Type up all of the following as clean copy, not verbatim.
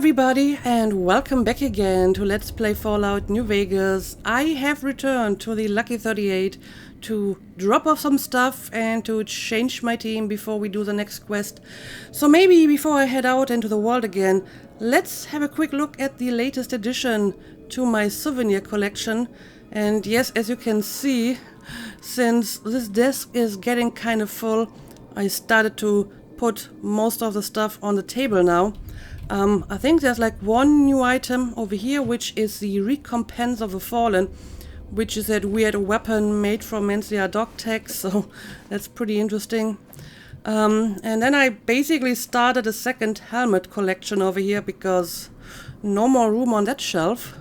everybody, and welcome back again to Let's Play Fallout New Vegas. I have returned to the Lucky 38 to drop off some stuff and to change my team before we do the next quest. So maybe before I head out into the world again, let's have a quick look at the latest addition to my souvenir collection. And yes, as you can see, since this desk is getting kind of full, I started to put most of the stuff on the table now. I think there's like one new item over here, which is the Recompense of the Fallen, which is that weird weapon made from Mencia dog tags, so that's pretty interesting. And then I basically started a second helmet collection over here because no more room on that shelf.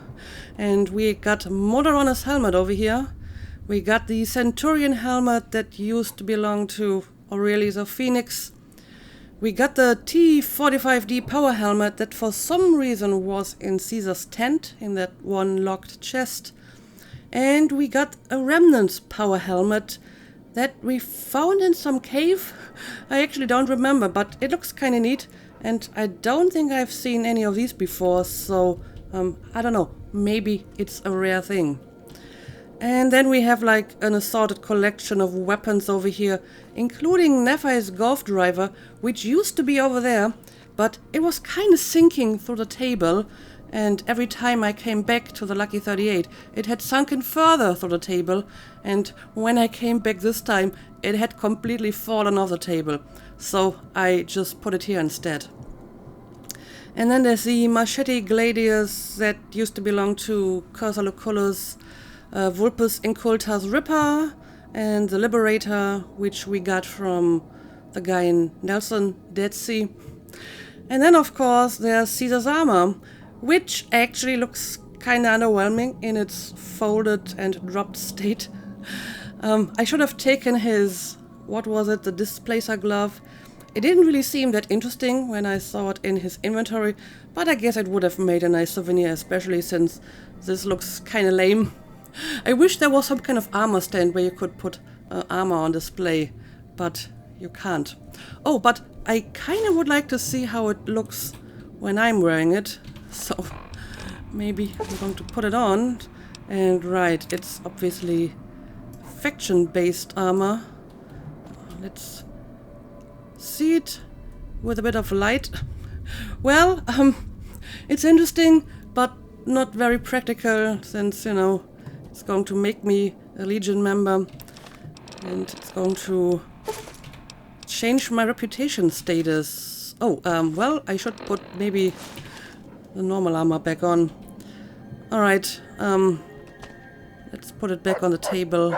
And we got Moderon's helmet over here. We got the Centurion helmet that used to belong to Aurelius of Phoenix. We got the T-45D power helmet that for some reason was in Caesar's tent in that one locked chest. And we got a Remnant's power helmet that we found in some cave. I actually don't remember, but it looks kind of neat. And I don't think I've seen any of these before, so I don't know, maybe it's a rare thing. And then we have like an assorted collection of weapons over here, including Nephai's golf driver, which used to be over there, but it was kind of sinking through the table, and every time I came back to the Lucky 38, it had sunken further through the table, and when I came back this time, it had completely fallen off the table, so I just put it here instead. And then there's the Machete Gladius that used to belong to Cursor Lucullus, Vulpus Incultus Ripper, and the Liberator, which we got from the guy in Nelson, Dead Sea. And then, of course, there's Caesar's armor, which actually looks kind of underwhelming in its folded and dropped state. I should have taken his, what was it, the Displacer glove. It didn't really seem that interesting when I saw it in his inventory, but I guess it would have made a nice souvenir, especially since this looks kind of lame. I wish there was some kind of armor stand where you could put armor on display, but you can't. Oh, but I kind of would like to see how it looks when I'm wearing it, so maybe I'm going to put it on. And right, it's obviously faction-based armor. Let's see it with a bit of light. Well, it's interesting, but not very practical, since, you know, it's going to make me a Legion member, and it's going to change my reputation status. Oh, well, I should put maybe the normal armor back on. Alright, let's put it back on the table.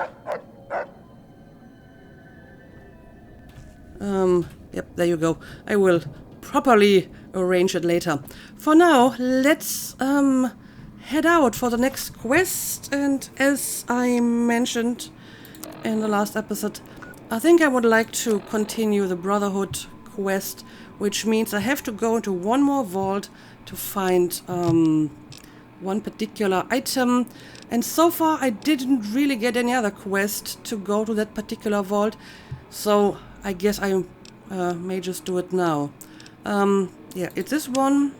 Yep, there you go. I will properly arrange it later. For now, let's head out for the next quest, and as I mentioned in the last episode, I think I would like to continue the Brotherhood quest, which means I have to go into one more vault to find one particular item, and so far I didn't really get any other quest to go to that particular vault, so I guess I may just do it now. Yeah, it's this one.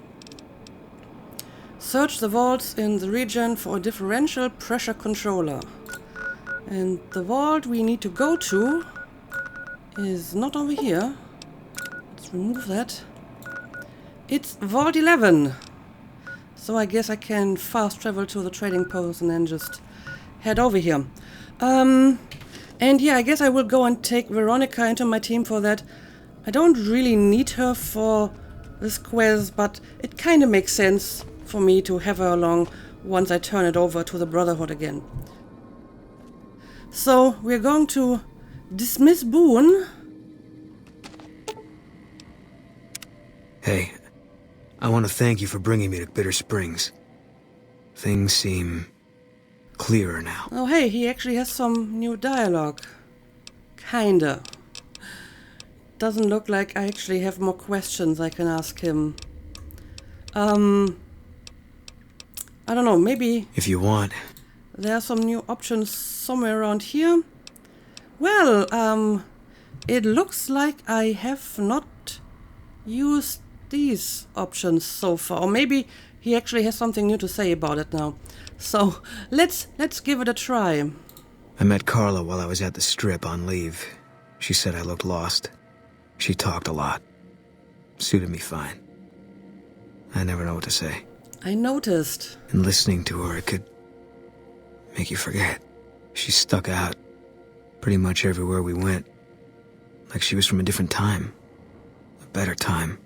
Search the vaults in the region for a differential pressure controller. And the vault we need to go to is not over here. Let's remove that. It's Vault 11. So I guess I can fast travel to the trading post and then just head over here. And yeah, I guess I will go and take Veronica into my team for that. I don't really need her for this quest, but it kind of makes sense for me to have her along once I turn it over to the Brotherhood again. So we're going to dismiss Boone. Hey, I want to thank you for bringing me to Bitter Springs. Things seem clearer now. Oh hey, he actually has some new dialogue. Kinda. Doesn't look like I actually have more questions I can ask him. I don't know, maybe if you want, there are some new options somewhere around here. Well, it looks like I have not used these options so far. Or maybe he actually has something new to say about it now. So let's give it a try. I met Carla while I was at the Strip on leave. She said I looked lost. She talked a lot. Suited me fine. I never know what to say. I noticed. And listening to her, it could make you forget. She stuck out pretty much everywhere we went. Like she was from a different time. A better time.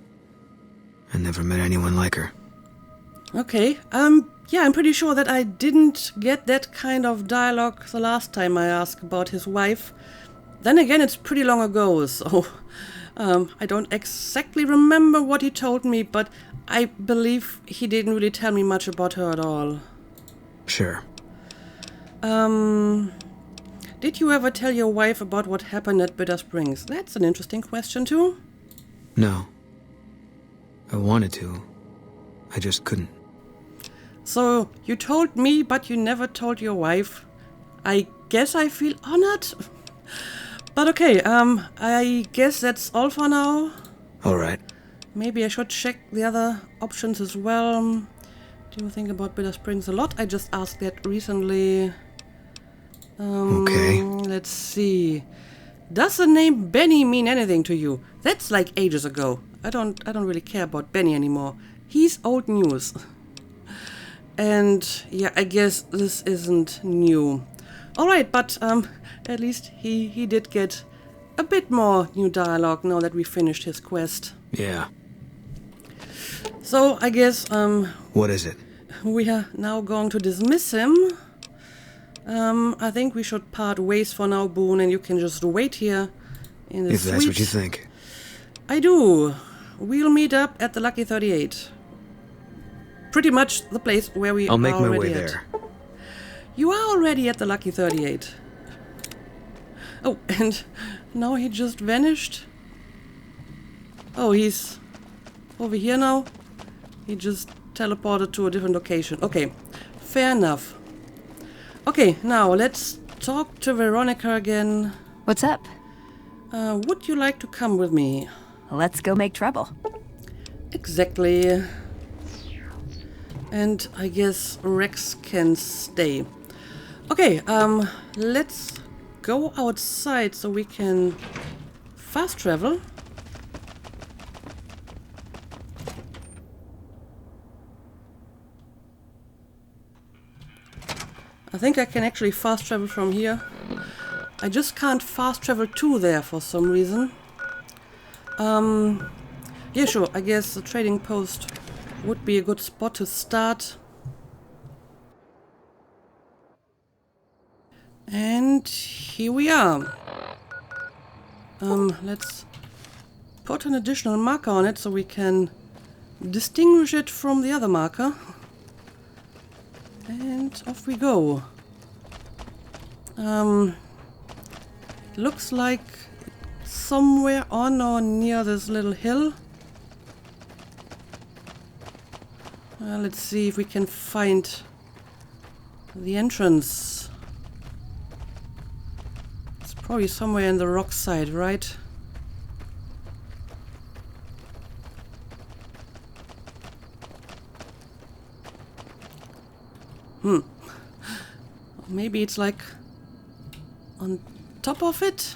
I never met anyone like her. Okay, yeah, I'm pretty sure that I didn't get that kind of dialogue the last time I asked about his wife. Then again, it's pretty long ago, so I don't exactly remember what he told me, but I believe he didn't really tell me much about her at all. Sure. Did you ever tell your wife about what happened at Bitter Springs? That's an interesting question too. No. I wanted to. I just couldn't. So, you told me, but you never told your wife. I guess I feel honored. But okay, I guess that's all for now. Alright. Maybe I should check the other options as well. Do you think about Bitter Springs a lot? I just asked that recently. Okay. Let's see. Does the name Benny mean anything to you? That's like ages ago. I don't really care about Benny anymore. He's old news. And yeah, I guess this isn't new. Alright, but at least he did get a bit more new dialogue now that we finished his quest. Yeah. So I guess What is it? we are now going to dismiss him. I think we should part ways for now, Boone, and you can just wait here in the If suite. that's what you think. I do. We'll meet up at the Lucky 38. Pretty much the place where we I'll are make my already way at. there. You are already at the Lucky 38. Oh, and now he just vanished. Oh, he's over here now. He just teleported to a different location. Okay, fair enough. Okay, now let's talk to Veronica again. What's up? Would you like to come with me? Let's go make trouble. Exactly. And I guess Rex can stay. Okay, let's go outside so we can fast travel. I think I can actually fast travel from here. I just can't fast travel to there for some reason. Yeah, sure, I guess the trading post would be a good spot to start. And here we are. Let's put an additional marker on it so we can distinguish it from the other marker. And off we go. Looks like somewhere on or near this little hill. Let's see if we can find the entrance. It's probably somewhere in the rock side, right? Maybe it's like on top of it?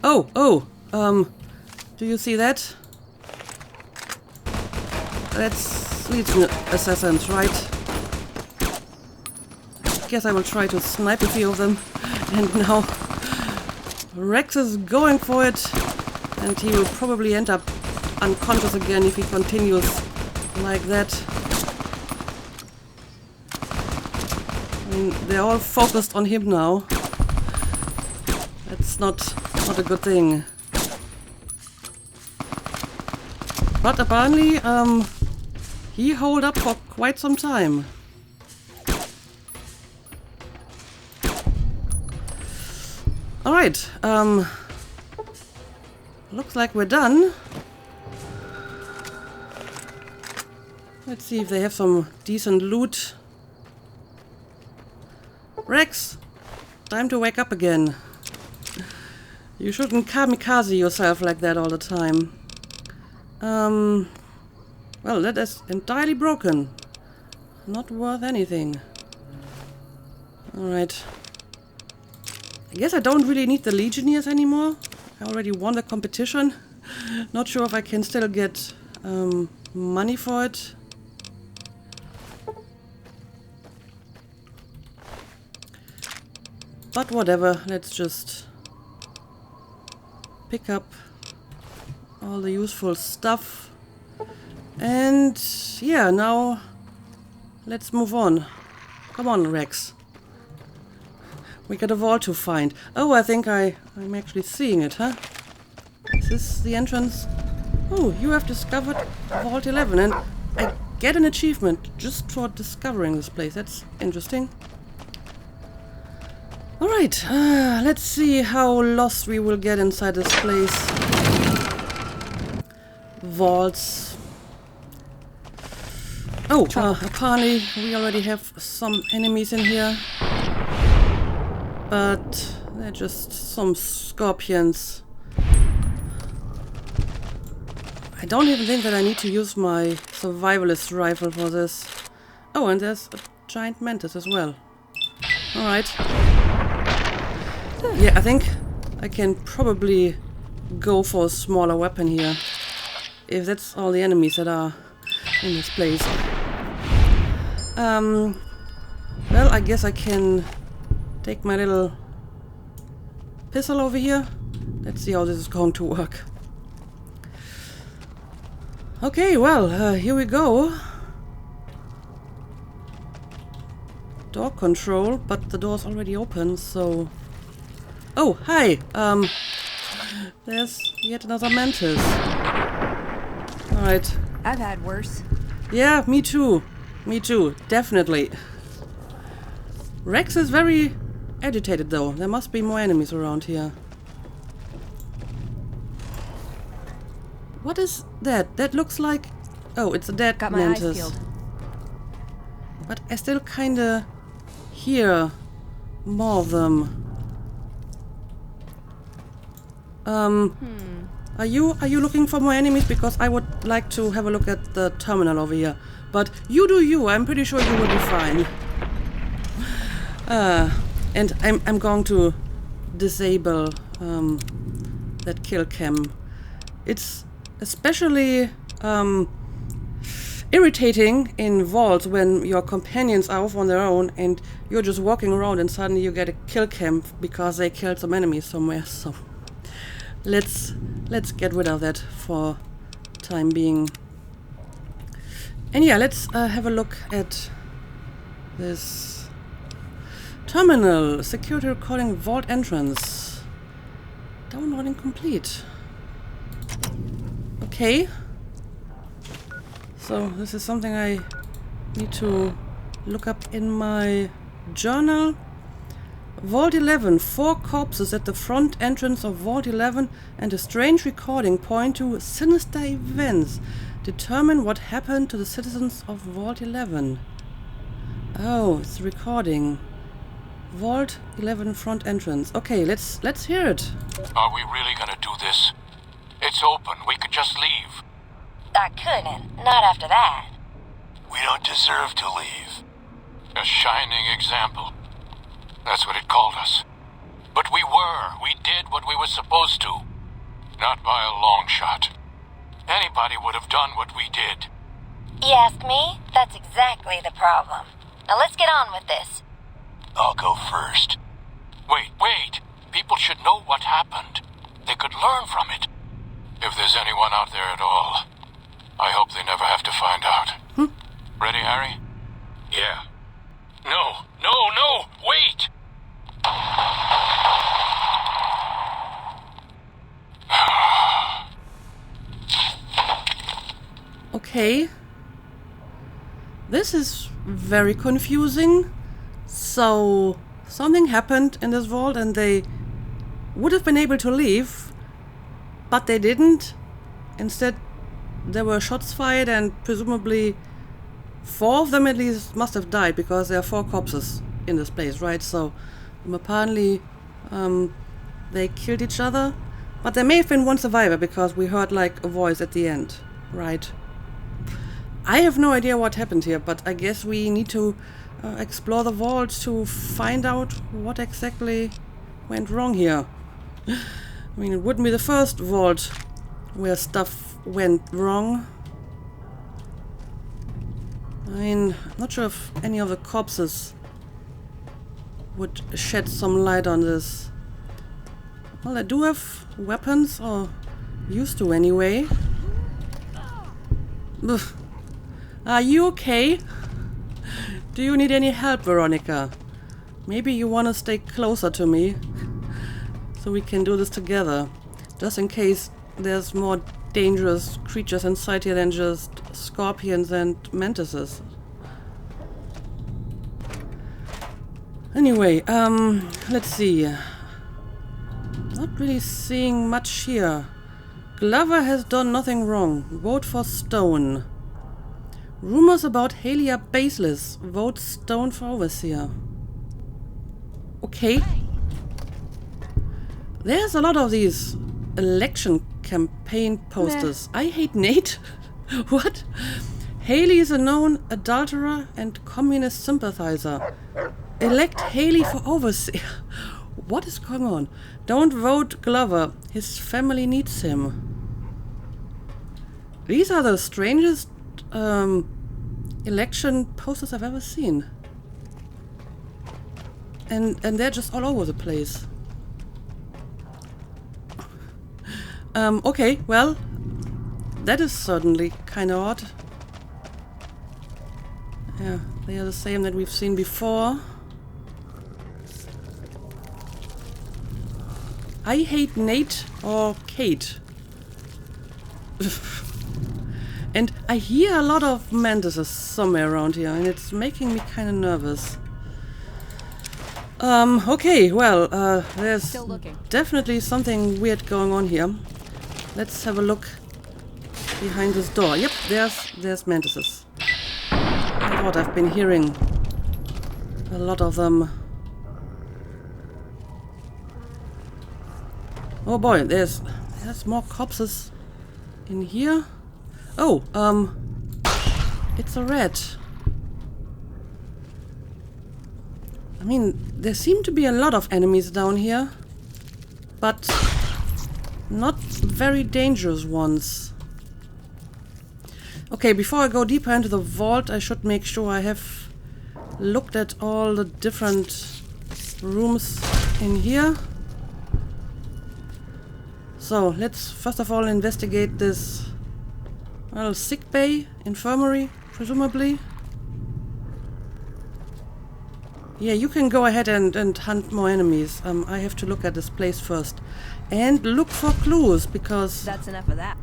Oh, do you see that? That's Legion assassins, right? Guess I will try to snipe a few of them. And now Rex is going for it, and he will probably end up unconscious again if he continues like that. They're all focused on him now. That's not a good thing. But apparently, he held up for quite some time. Alright, looks like we're done. Let's see if they have some decent loot. Rex, time to wake up again. You shouldn't kamikaze yourself like that all the time. Well, that is entirely broken. Not worth anything. Alright. I guess I don't really need the Legionnaires anymore. I already won the competition. Not sure if I can still get money for it. But whatever, let's just pick up all the useful stuff. And yeah, now let's move on. Come on, Rex. We got a vault to find. Oh, I think I'm actually seeing it, huh? Is this the entrance? Oh, you have discovered Vault 11 and I get an achievement just for discovering this place. That's interesting. Alright, let's see how lost we will get inside this place. Vaults. Oh, apparently we already have some enemies in here. But they're just some scorpions. I don't even think that I need to use my survivalist rifle for this. Oh, and there's a giant mantis as well. Alright. Yeah, I think I can probably go for a smaller weapon here. If that's all the enemies that are in this place. Well, I guess I can take my little pistol over here. Let's see how this is going to work. Okay, well, here we go. Door control, but the door's already open, so... Oh, hi! There's yet another mantis. Alright. I've had worse. Yeah, me too. Me too, definitely. Rex is very agitated though. There must be more enemies around here. What is that? That looks like... Oh, it's a dead Got my mantis. eyes peeled. But I still kinda hear more of them. Are you looking for more enemies? Because I would like to have a look at the terminal over here. But you do you. I'm pretty sure you will be fine. And I'm going to disable that kill cam. It's especially irritating in vaults when your companions are off on their own and you're just walking around and suddenly you get a kill cam because they killed some enemies somewhere. So let's get rid of that for time being. And yeah, let's have a look at this terminal. Security recording vault entrance. Downloading complete. Okay. So this is something I need to look up in my journal. Vault 11. 4 corpses at the front entrance of Vault 11 and a strange recording point to sinister events. Determine what happened to the citizens of Vault 11. Oh, it's a recording. Vault 11 front entrance. Okay, let's hear it. Are we really gonna do this? It's open. We could just leave. I couldn't. Not after that. We don't deserve to leave. A shining example. That's what it called us. But we were. We did what we were supposed to. Not by a long shot. Anybody would have done what we did. You ask me? That's exactly the problem. Now let's get on with this. I'll go first. Wait. People should know what happened. They could learn from it. If there's anyone out there at all, I hope they never have to find out. Ready, Harry? Yeah. No, wait! Okay. This is very confusing. So, something happened in this vault and they would have been able to leave, but they didn't. Instead, there were shots fired and presumably 4 of them at least must have died because there are 4 corpses in this place, right? So, apparently they killed each other, But there may have been one survivor because we heard like a voice at the end. Right. I have no idea what happened here, but I guess we need to explore the vault to find out what exactly went wrong here. I mean, it wouldn't be the first vault where stuff went wrong. I mean, I'm not sure if any of the corpses would shed some light on this. Well, they do have weapons, or used to anyway. Ugh. Are you okay? Do you need any help, Veronica? Maybe you want to stay closer to me so we can do this together. Just in case there's more dangerous creatures inside here than just scorpions and mantises. Anyway, let's see. Not really seeing much here. Glover has done nothing wrong. Vote for Stone. Rumors about Haley are baseless. Vote Stone for Overseer. Okay. There's a lot of these election campaign posters. I hate Nate. What? Haley is a known adulterer and communist sympathizer. Elect Haley for Overseer. What is going on? Don't vote Glover. His family needs him. These are the strangest election posters I've ever seen. And they're just all over the place. Okay, well, that is certainly kind of odd. Yeah, they are the same that we've seen before. I hate Nate or Kate. And I hear a lot of mantises somewhere around here, and it's making me kind of nervous. Okay, well, there's definitely something weird going on here. Let's have a look behind this door. Yep, there's mantises. I thought I've been hearing a lot of them. Oh boy, there's more corpses in here. Oh, it's a rat. I mean, there seem to be a lot of enemies down here, but not very dangerous ones. Okay, before I go deeper into the vault, I should make sure I have looked at all the different rooms in here. So, let's first of all investigate this little sick bay, infirmary, presumably. Yeah, you can go ahead and hunt more enemies. I have to look at this place first. And look for clues, because that's enough of that.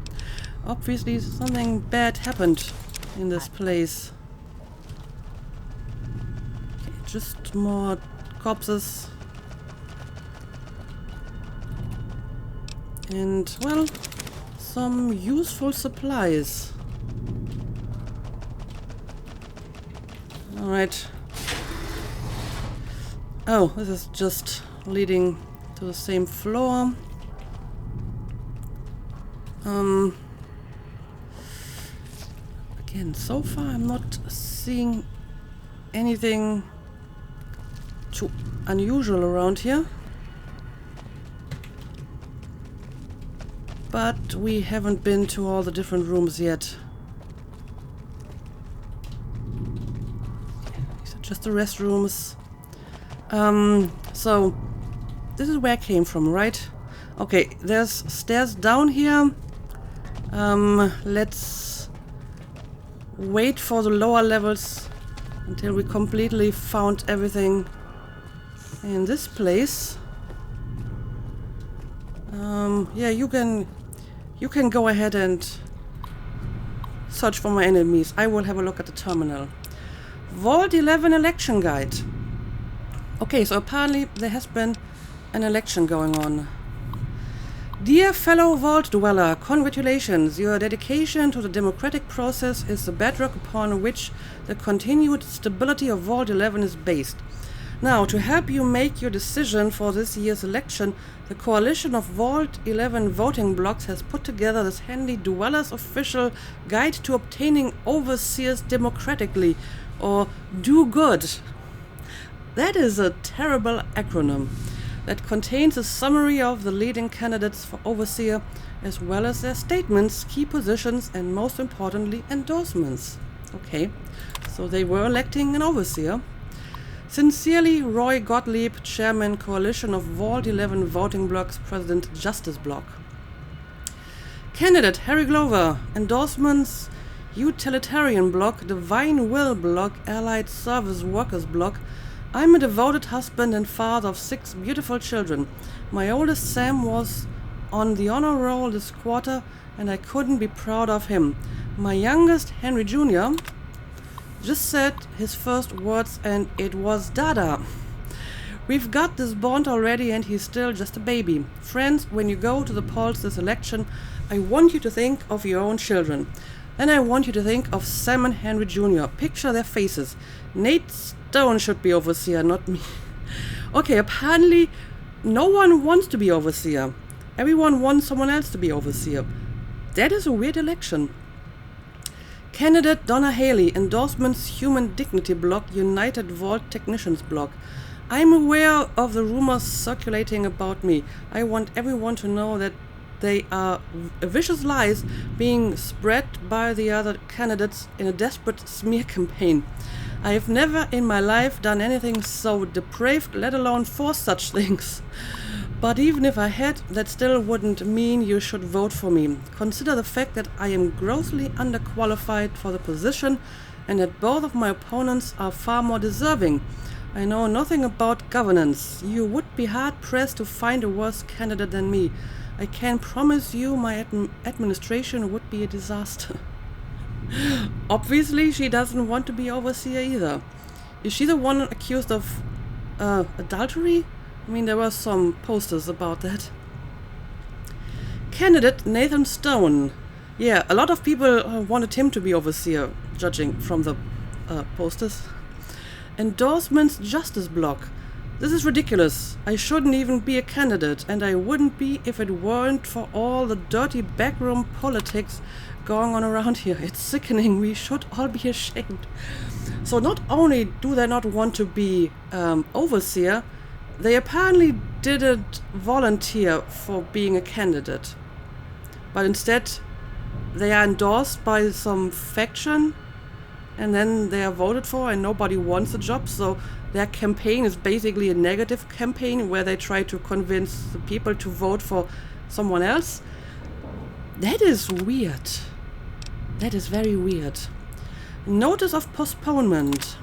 Obviously something bad happened in this place. Okay, just more corpses. And, well, some useful supplies. Alright. Oh, this is just leading to the same floor. Again, so far I'm not seeing anything too unusual around here. But we haven't been to all the different rooms yet. These are just the restrooms. So this is where I came from, right? Okay, there's stairs down here. Let's wait for the lower levels until we completely found everything in this place. Yeah, you can go ahead and search for my enemies. I will have a look at the terminal. Vault 11 election guide. Okay, so apparently there has been an election going on. Dear fellow Vault Dweller, congratulations. Your dedication to the democratic process is the bedrock upon which the continued stability of Vault 11 is based. Now, to help you make your decision for this year's election, the coalition of Vault 11 voting blocks has put together this handy Dweller's official guide to obtaining overseers democratically, or Do Good. That is a terrible acronym that contains a summary of the leading candidates for overseer, as well as their statements, key positions, and most importantly, endorsements. Okay, so they were electing an overseer. Sincerely, Roy Gottlieb, Chairman, Coalition of Vault 11 Voting Blocks, President, Justice Bloc. Candidate Harry Glover, endorsements, Utilitarian Bloc, Divine Will Bloc, Allied Service Workers Bloc. I'm a devoted husband and father of 6 beautiful children. My oldest Sam was on the honor roll this quarter, and I couldn't be proud of him. My youngest, Henry Jr., just said his first words, and it was Dada. We've got this bond already, and he's still just a baby. Friends, when you go to the polls this election, I want you to think of your own children. Then I want you to think of Sam and Henry Jr. Picture their faces. Nate Stone should be overseer, not me. Okay, apparently no one wants to be overseer. Everyone wants someone else to be overseer. That is a weird election. Candidate Donna Haley, endorsements Human Dignity Bloc, United Vault Technicians Bloc. I'm aware of the rumors circulating about me. I want everyone to know that they are vicious lies being spread by the other candidates in a desperate smear campaign. I have never in my life done anything so depraved, let alone for such things. But even if I had, that still wouldn't mean you should vote for me. Consider the fact that I am grossly underqualified for the position and that both of my opponents are far more deserving. I know nothing about governance. You would be hard-pressed to find a worse candidate than me. I can promise you my administration would be a disaster. Obviously, she doesn't want to be overseer either. Is she the one accused of adultery? I mean, there were some posters about that. Candidate Nathan Stone. Yeah, a lot of people wanted him to be overseer, judging from the posters. Endorsements Justice Bloc. This is ridiculous. I shouldn't even be a candidate, and I wouldn't be if it weren't for all the dirty backroom politics going on around here. It's sickening. We should all be ashamed. So not only do they not want to be overseer, they apparently didn't volunteer for being a candidate. But instead, they are endorsed by some faction, and then they are voted for, and nobody wants the job. So their campaign is basically a negative campaign where they try to convince the people to vote for someone else. That is weird. That is very weird. Notice of postponement.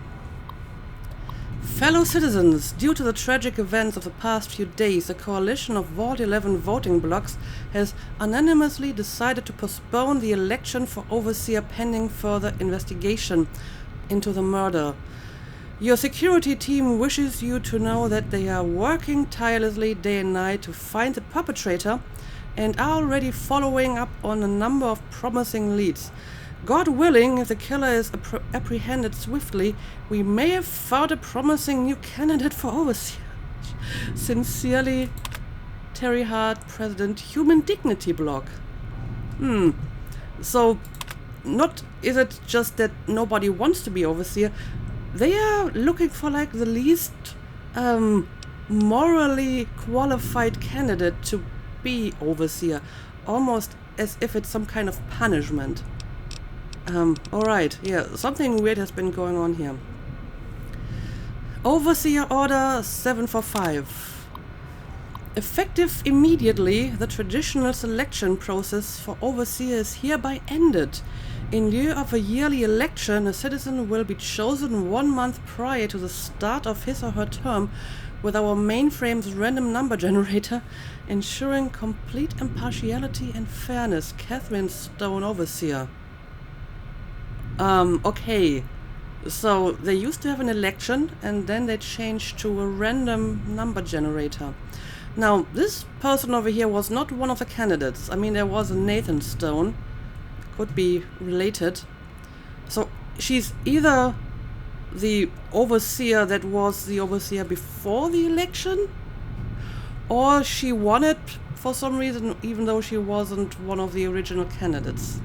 Fellow citizens, due to the tragic events of the past few days, a coalition of Vault 11 voting blocks has unanimously decided to postpone the election for overseer pending further investigation into the murder. Your security team wishes you to know that they are working tirelessly day and night to find the perpetrator and are already following up on a number of promising leads. God willing, if the killer is apprehended swiftly, we may have found a promising new candidate for overseer. Sincerely, Terry Hart, President, Human Dignity Bloc. So, not is it just that nobody wants to be overseer? They are looking for like the least morally qualified candidate to be overseer, almost as if it's some kind of punishment. Alright, yeah, something weird has been going on here. Overseer Order 745. Effective immediately, the traditional selection process for overseer is hereby ended. In lieu of a yearly election, a citizen will be chosen 1 month prior to the start of his or her term with our mainframe's random number generator, ensuring complete impartiality and fairness. Catherine Stone, Overseer. Okay. So they used to have an election and then they changed to a random number generator. Now, this person over here was not one of the candidates. I mean, there was a Nathan Stone. Could be related. So she's either the overseer that was the overseer before the election? Or she won it for some reason, even though she wasn't one of the original candidates.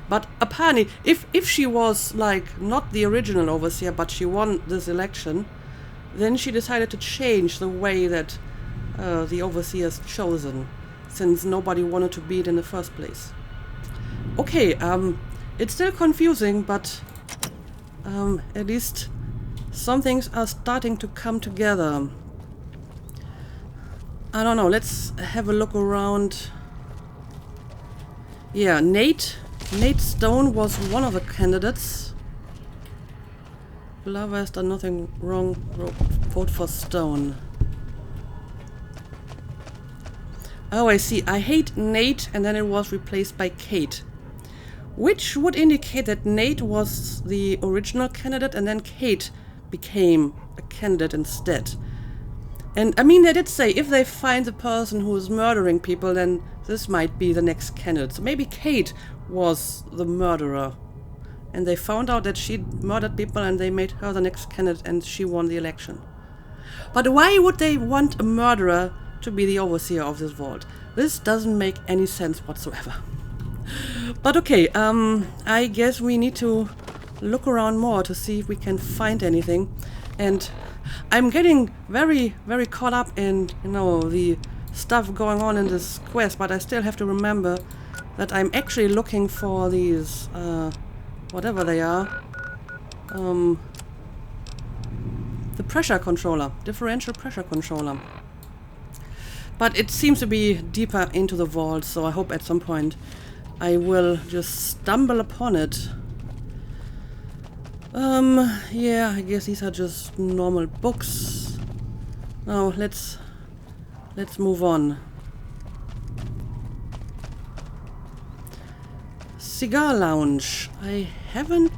But apparently, if she was like not the original overseer, but she won this election, then she decided to change the way that the overseer is chosen, since nobody wanted to be it in the first place. Okay, it's still confusing, but at least some things are starting to come together. I don't know, let's have a look around. Yeah, Nate Stone was one of the candidates. Glover has done nothing wrong. Vote for Stone. Oh, I see. I hate Nate, and then it was replaced by Kate. Which would indicate that Nate was the original candidate, and then Kate became a candidate instead. And I mean, they did say if they find the person who is murdering people, then this might be the next candidate. So maybe Kate was the murderer. And they found out that she murdered people and they made her the next candidate and she won the election. But why would they want a murderer to be the overseer of this vault? This doesn't make any sense whatsoever. But okay, I guess we need to look around more to see if we can find anything. And I'm getting very, very caught up in, the stuff going on in this quest, but I still have to remember that I'm actually looking for these, whatever they are, the pressure controller, differential pressure controller. But it seems to be deeper into the vault, so I hope at some point I will just stumble upon it. Yeah, I guess these are just normal books. Now let's move on. Cigar Lounge. I haven't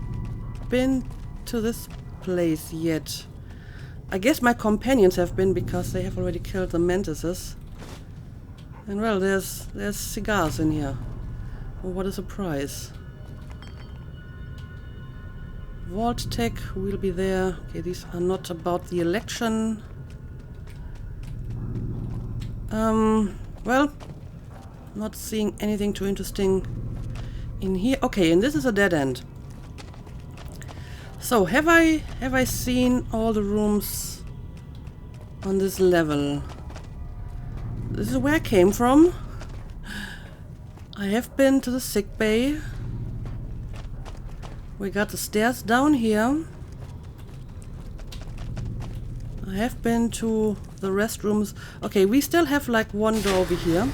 been to this place yet. I guess my companions have been because they have already killed the mantises. And well, there's cigars in here. Oh, what a surprise. Vault Tech will be there. Okay, these are not about the election. Well, not seeing anything too interesting in here. Okay, and this is a dead end. So have I seen all the rooms on this level? This is where I came from. I have been to the sick bay. We got the stairs down here. I have been to the restrooms. Okay, we still have like one door over here.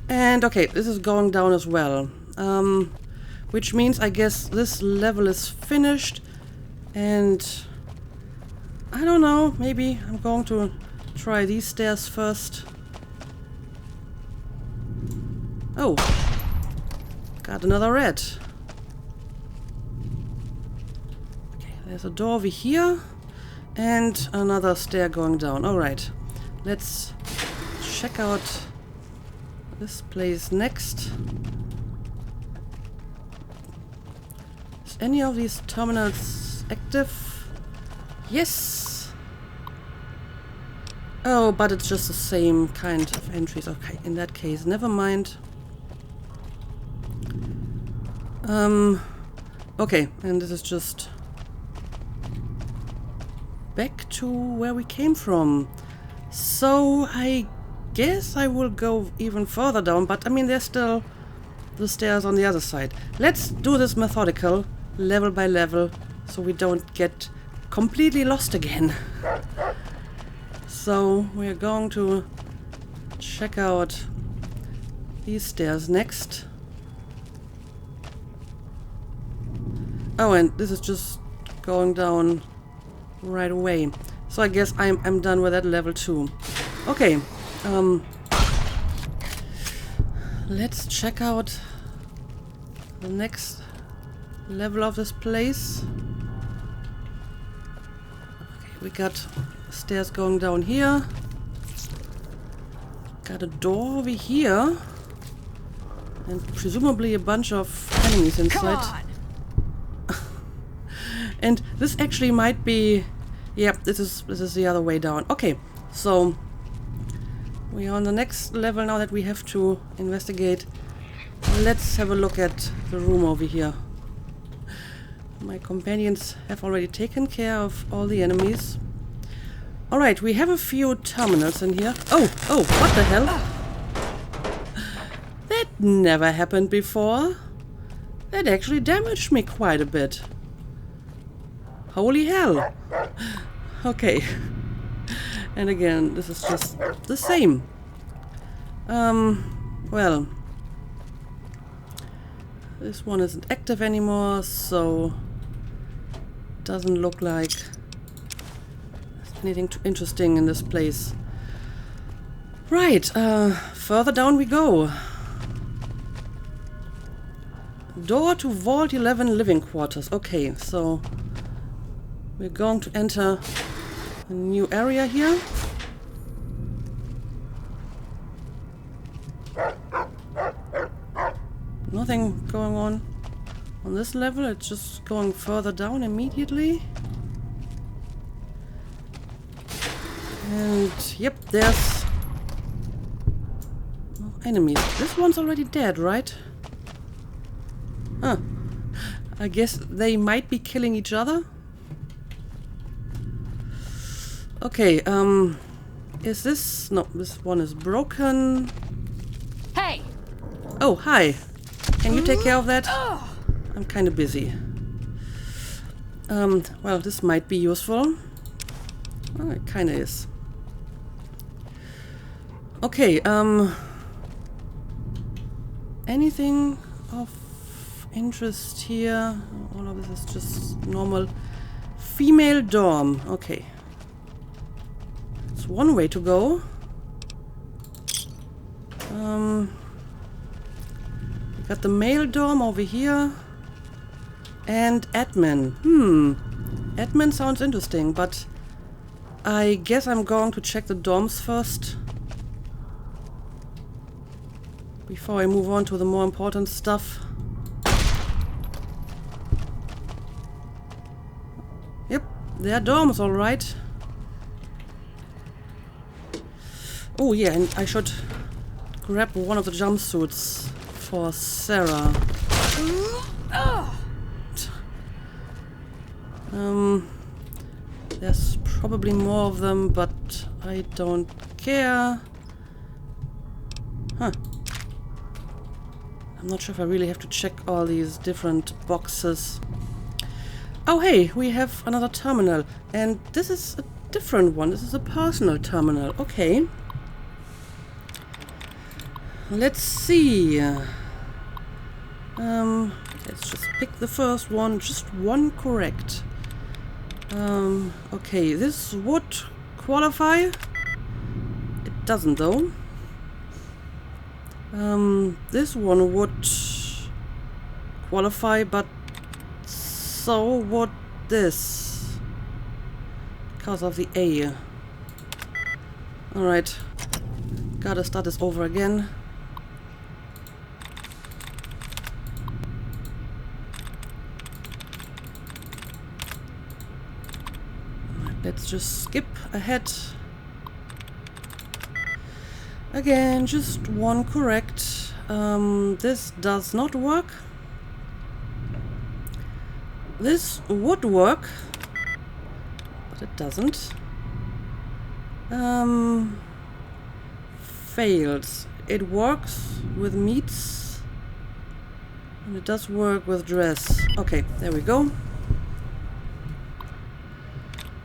And okay, this is going down as well. Which means I guess this level is finished. And I don't know, maybe I'm going to try these stairs first. Oh, got another red. Okay, there's a door over here and another stair going down. All right, let's check out this place next. Is any of these terminals active? Yes. Oh, but it's just the same kind of entries. Okay, in that case, never mind. Okay, and this is just back to where we came from. So I guess I will go even further down, but I mean there's still the stairs on the other side. Let's do this methodical, level by level, so we don't get completely lost again. So we're going to check out these stairs next. Oh, and this is just going down right away. So I guess I'm done with that level too. Okay, let's check out the next level of this place. Okay, we got stairs going down here. Got a door over here. And presumably a bunch of enemies inside. And this actually might be... Yeah, this is the other way down. Okay, so we are on the next level now that we have to investigate. Let's have a look at the room over here. My companions have already taken care of all the enemies. Alright, we have a few terminals in here. Oh, what the hell? That never happened before. That actually damaged me quite a bit. Holy hell. Okay. And again, this is just the same. Well. This one isn't active anymore, so... Doesn't look like there's anything too interesting in this place. Right, further down we go. Door to Vault 11 living quarters. Okay, so we're going to enter a new area here. Nothing going on this level, it's just going further down immediately. And yep, there's enemies. This one's already dead, right? Huh. I guess they might be killing each other. Okay, is this... No, this one is broken. Hey! Oh, hi. Can you take care of that? I'm kind of busy. Well, this might be useful. Oh, it kind of is. Okay, anything of interest here? All of this is just normal. Female dorm. Okay. It's one way to go. We got the male dorm over here. And admin. Admin sounds interesting, but I guess I'm going to check the dorms first. Before I move on to the more important stuff. Yep, they're dorms, alright. Oh yeah, and I should grab one of the jumpsuits for Sarah. There's probably more of them, but I don't care. Huh. I'm not sure if I really have to check all these different boxes. Oh hey, we have another terminal. And this is a different one. This is a personal terminal. Okay. Let's see. Let's just pick the first one. Just one correct. Okay, this would qualify. It doesn't though. This one would qualify, but so would this. Because of the A. Alright. Gotta start this over again. Let's just skip ahead. Again, just one correct. This does not work. This would work, but it doesn't. Fails. It works with meats, and it does work with dress. Okay, there we go.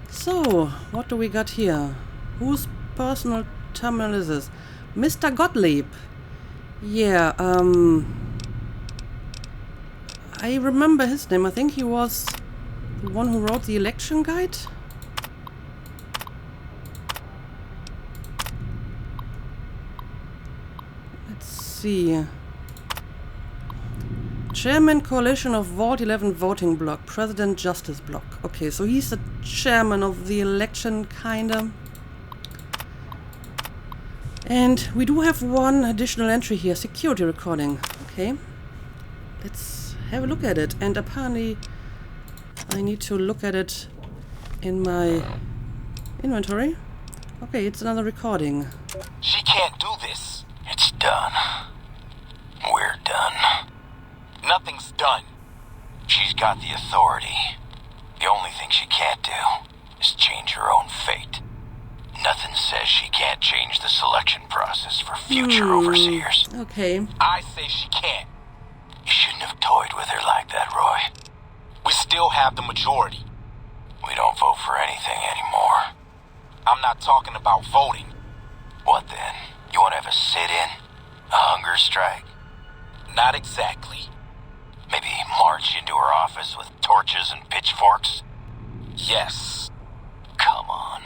So, what do we got here? Whose personal terminal is this? Mr. Gottlieb. Yeah, I remember his name. I think he was the one who wrote the election guide. Let's see. Chairman Coalition of Vault 11 Voting Bloc, President Justice Bloc. Okay, so he's the chairman of the election, kinda. And we do have one additional entry here, security recording. Okay, let's have a look at it. And apparently I need to look at it in my inventory. Okay, it's another recording. She can't do this. It's done. We're done. Nothing's done. She's got the authority. The only thing she can't do is change her own fate. Nothing says she can't change the selection process for future overseers. Okay. I say she can't. You shouldn't have toyed with her like that, Roy. We still have the majority. We don't vote for anything anymore. I'm not talking about voting. What then? You want to have a sit-in? A hunger strike? Not exactly. Maybe march into her office with torches and pitchforks? Yes. Come on.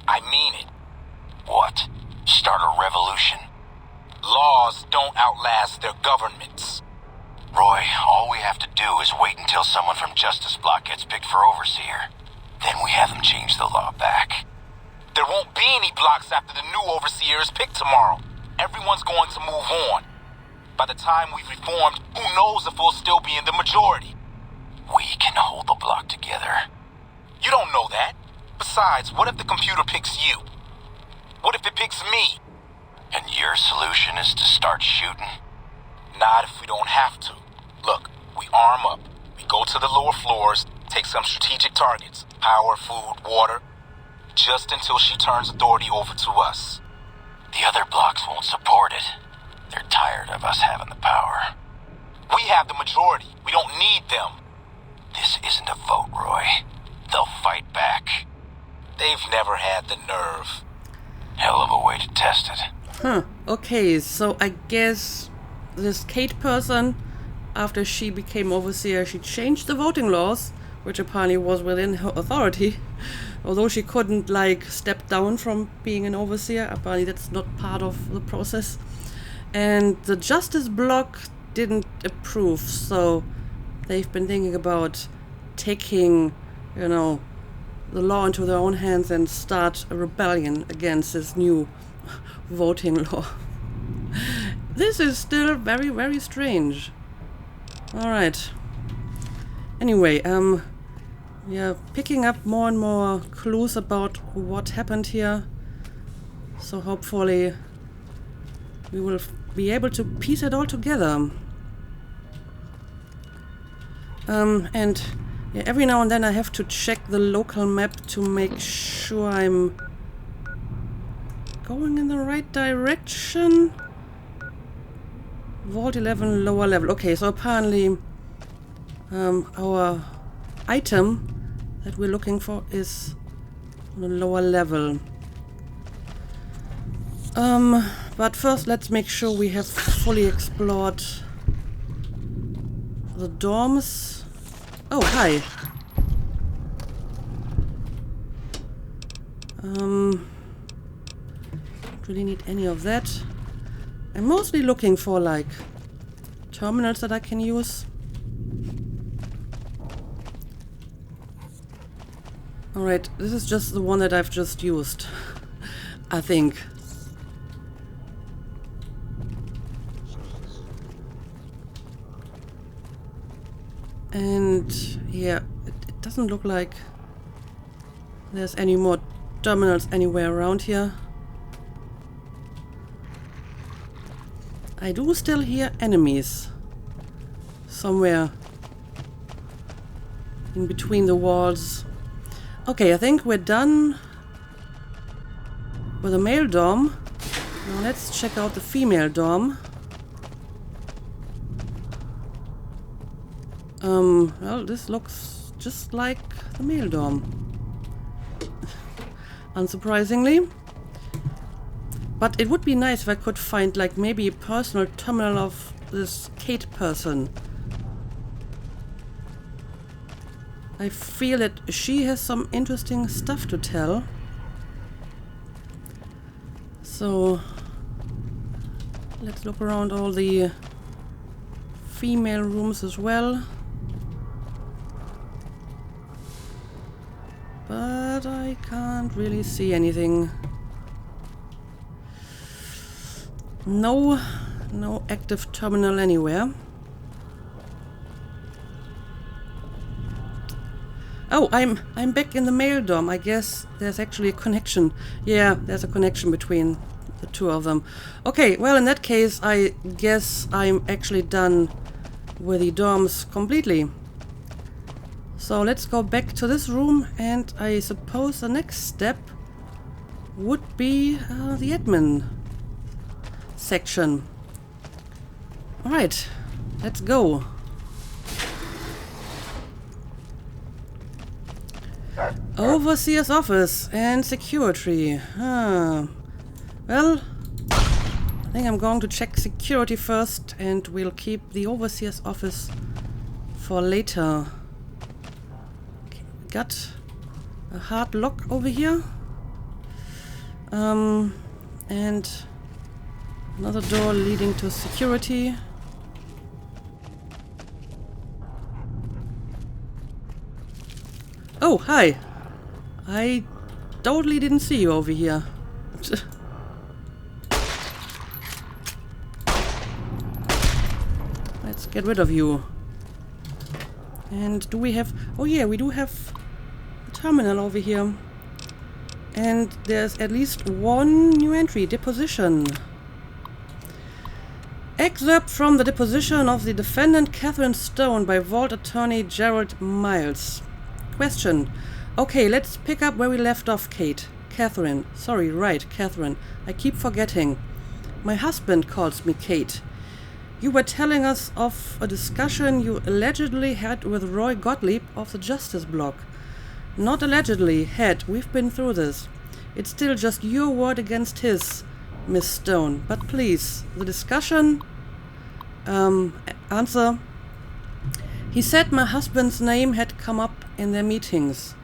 I mean it. What? Start a revolution? Laws don't outlast their governments. Roy, all we have to do is wait until someone from Justice Block gets picked for overseer. Then we have them change the law back. There won't be any blocks after the new overseer is picked tomorrow. Everyone's going to move on. By the time we've reformed, who knows if we'll still be in the majority? We can hold the block together. You don't know that. Besides, what if the computer picks you? What if it picks me? And your solution is to start shooting? Not if we don't have to. Look, we arm up. We go to the lower floors, take some strategic targets. Power, food, water. Just until she turns authority over to us. The other blocks won't support it. They're tired of us having the power. We have the majority. We don't need them. This isn't a vote, Roy. They'll fight back. They've never had the nerve. Hell of a way to test it. Huh. Okay, so I guess this Kate person, after she became overseer, she changed the voting laws, which apparently was within her authority. Although she couldn't, like, step down from being an overseer, apparently that's not part of the process. And the Justice Block didn't approve, so they've been thinking about taking, you know, the law into their own hands and start a rebellion against this new voting law. This is still very, very strange. Alright. Anyway, we are picking up more and more clues about what happened here. So hopefully we will be able to piece it all together. And yeah, every now and then I have to check the local map to make sure I'm going in the right direction. Vault 11, lower level. Okay, so apparently our item that we're looking for is on a lower level. But first let's make sure we have fully explored the dorms. Oh, hi. Don't really need any of that. I'm mostly looking for, like, terminals that I can use. Alright, this is just the one that I've just used, I think. And yeah, it doesn't look like there's any more terminals anywhere around here. I do still hear enemies somewhere in between the walls. Okay, I think we're done with the male dorm. Now let's check out the female dorm. Well, this looks just like the male dorm. Unsurprisingly. But it would be nice if I could find, like, maybe a personal terminal of this Kate person. I feel that she has some interesting stuff to tell. So let's look around all the female rooms as well. But I can't really see anything. No active terminal anywhere. Oh, I'm back in the male dorm. I guess there's actually a connection. Yeah, there's a connection between the two of them. Okay, well, in that case, I guess I'm actually done with the dorms completely. So let's go back to this room, and I suppose the next step would be the admin section. Alright, let's go. Overseer's office and security. Well, I think I'm going to check security first, and we'll keep the overseer's office for later. Okay, got a hard lock over here. And another door leading to security. Oh, hi. I totally didn't see you over here. Let's get rid of you. And do we have... Oh yeah, we do have a terminal over here. And there's at least one new entry, deposition. Excerpt from the deposition of the defendant Catherine Stone by Vault Attorney Gerald Miles. Question. Okay, let's pick up where we left off, Kate. Catherine. Sorry, right, Catherine. I keep forgetting. My husband calls me Kate. You were telling us of a discussion you allegedly had with Roy Gottlieb of the Justice Block. Not allegedly, had. We've been through this. It's still just your word against his, Miss Stone. But please, the discussion... answer. He said my husband's name had come up in their meetings.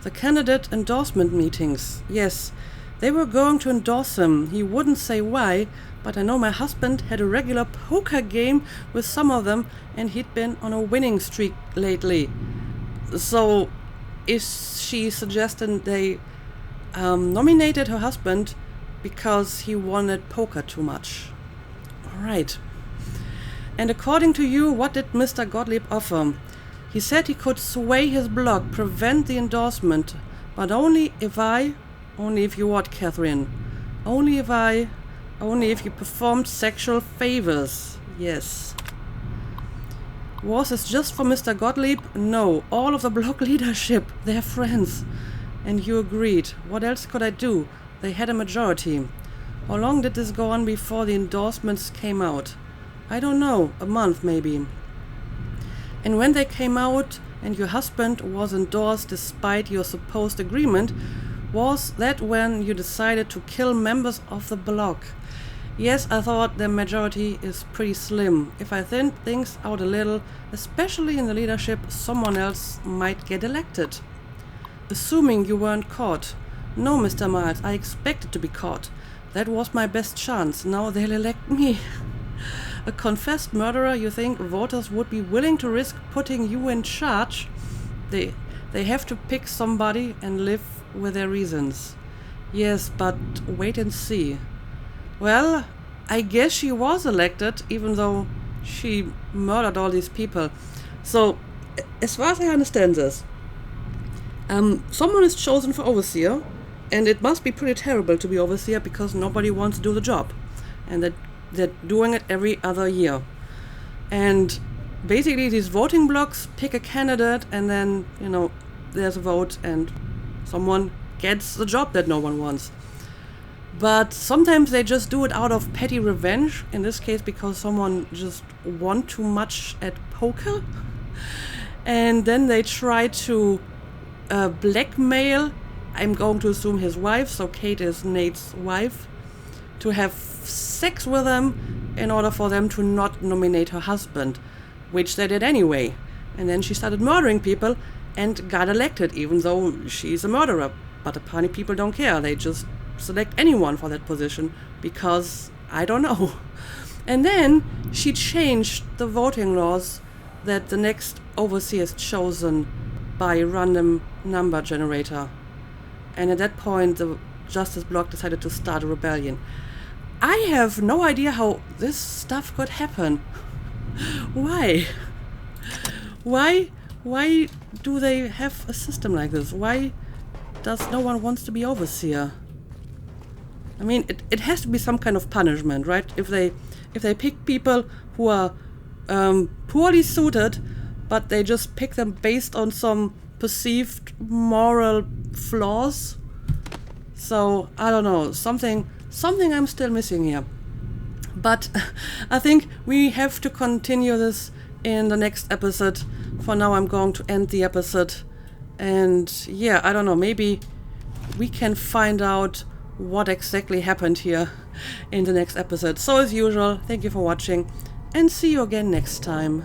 The candidate endorsement meetings. Yes, they were going to endorse him. He wouldn't say why, but I know my husband had a regular poker game with some of them, and he'd been on a winning streak lately. So, is she suggesting they nominated her husband because he won at poker too much? Alright. And according to you, what did Mr. Gottlieb offer? He said he could sway his block, prevent the endorsement, but only if you what, Catherine? Only if you performed sexual favors. Yes. Was this just for Mr. Gottlieb? No, all of the block leadership, they're friends. And you agreed. What else could I do? They had a majority. How long did this go on before the endorsements came out? I don't know, a month maybe. And when they came out and your husband was endorsed despite your supposed agreement, was that when you decided to kill members of the block? Yes, I thought the majority is pretty slim. If I thin things out a little, especially in the leadership, someone else might get elected. Assuming you weren't caught. No, Mr. Miles, I expected to be caught. That was my best chance. Now they'll elect me. A confessed murderer, you think voters would be willing to risk putting you in charge? They have to pick somebody and live with their reasons. Yes, but wait and see. Well, I guess she was elected, even though she murdered all these people. So, as far as I understand this, someone is chosen for overseer, and it must be pretty terrible to be overseer because nobody wants to do the job. And they're doing it every other year. And basically these voting blocks pick a candidate, and then, there's a vote and someone gets the job that no one wants. But sometimes they just do it out of petty revenge, in this case because someone just won too much at poker. And then they try to blackmail, I'm going to assume his wife, so Kate is Nate's wife, to have sex with them in order for them to not nominate her husband, which they did anyway. And then she started murdering people and got elected, even though she's a murderer. But apparently people don't care. They just select anyone for that position because, I don't know. And then she changed the voting laws that the next overseer is chosen by random number generator. And at that point, the Justice Block decided to start a rebellion. I have no idea how this stuff could happen. Why? Why Why do they have a system like this? Why does no one wants to be overseer? I mean, it has to be some kind of punishment, right? If they pick people who are poorly suited, but they just pick them based on some perceived moral flaws. So I don't know, something I'm still missing here. But I think we have to continue this in the next episode. For now, I'm going to end the episode. And yeah, I don't know, maybe we can find out what exactly happened here in the next episode. So as usual, thank you for watching and see you again next time.